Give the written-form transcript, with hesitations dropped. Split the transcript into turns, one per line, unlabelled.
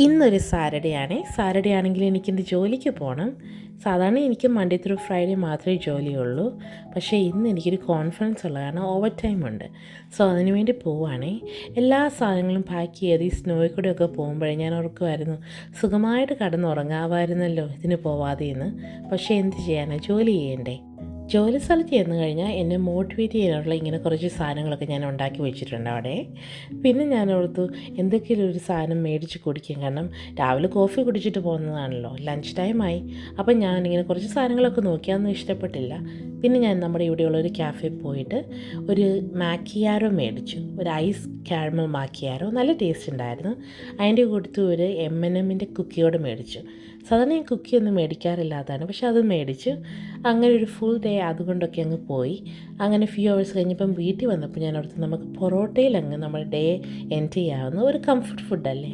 ഇന്നൊരു സാറ്റർഡേ ആണെങ്കിൽ എനിക്കിന്ന് ജോലിക്ക് പോകണം. സാധാരണ എനിക്ക് മൺഡേ ത്രൂ ഫ്രൈഡേ മാത്രമേ ജോലിയുള്ളൂ. പക്ഷേ ഇന്ന് എനിക്കൊരു കോൺഫറൻസ് ഉള്ള കാരണം ഓവർ ടൈം ഉണ്ട്. സോ അതിന് വേണ്ടി പോവുകയാണേ. എല്ലാ സാധനങ്ങളും പാക്ക് ചെയ്ത് ഈ സ്നോയിൽ കൂടെയൊക്കെ പോകുമ്പോഴേ ഞാൻ ഓർക്കുമായിരുന്നു, സുഖമായിട്ട് കിടന്നുറങ്ങാമായിരുന്നല്ലോ ഇതിന് പോവാതെ എന്ന്. പക്ഷേ എന്ത് ചെയ്യാനാണ്, ജോലി ചെയ്യണ്ടേ. ജോലി സ്ഥലത്ത് ചെന്ന് കഴിഞ്ഞാൽ എന്നെ മോട്ടിവേറ്റ് ചെയ്യാനുള്ള ഇങ്ങനെ കുറച്ച് സാധനങ്ങളൊക്കെ ഞാൻ ഉണ്ടാക്കി വെച്ചിട്ടുണ്ട് അവിടെ. പിന്നെ ഞാൻ ഓർത്തു എന്തെങ്കിലും ഒരു സാധനം മേടിച്ച് കുടിക്കും. കാരണം രാവിലെ കോഫി കുടിച്ചിട്ട് പോകുന്നതാണല്ലോ, ലഞ്ച് ടൈമായി. അപ്പം ഞാനിങ്ങനെ കുറച്ച് സാധനങ്ങളൊക്കെ നോക്കിയാതൊന്നും ഇഷ്ടപ്പെട്ടില്ല. പിന്നെ ഞാൻ നമ്മുടെ ഇവിടെയുള്ള ഒരു ക്യാഫേ പോയിട്ട് ഒരു മാക്കിയാരോ മേടിച്ചു. ഒരു ഐസ് കാരമൽ മാക്കിയാരോ, നല്ല ടേസ്റ്റ് ഉണ്ടായിരുന്നു. അതിൻ്റെ കൊടുത്ത് ഒരു M&Mൻ്റെ കുക്കിയോട് മേടിച്ചു. സാധാരണ ഞാൻ കുക്കിയൊന്നും മേടിക്കാറില്ലാത്തതാണ്, പക്ഷെ അത് മേടിച്ചു. അങ്ങനെ ഒരു ഫുൾ ഡേ അതുകൊണ്ടൊക്കെ അങ്ങ് പോയി. അങ്ങനെ ഫ്യൂ അവേഴ്സ് കഴിഞ്ഞപ്പം വീട്ടിൽ വന്നപ്പോൾ ഞാൻ ഓർത്തു നമുക്ക് പൊറോട്ടയിൽ അങ്ങ് നമ്മുടെ ഡേ എൻഡ് ചെയ്യാവുന്ന ഒരു കംഫർട്ട് ഫുഡല്ലേ.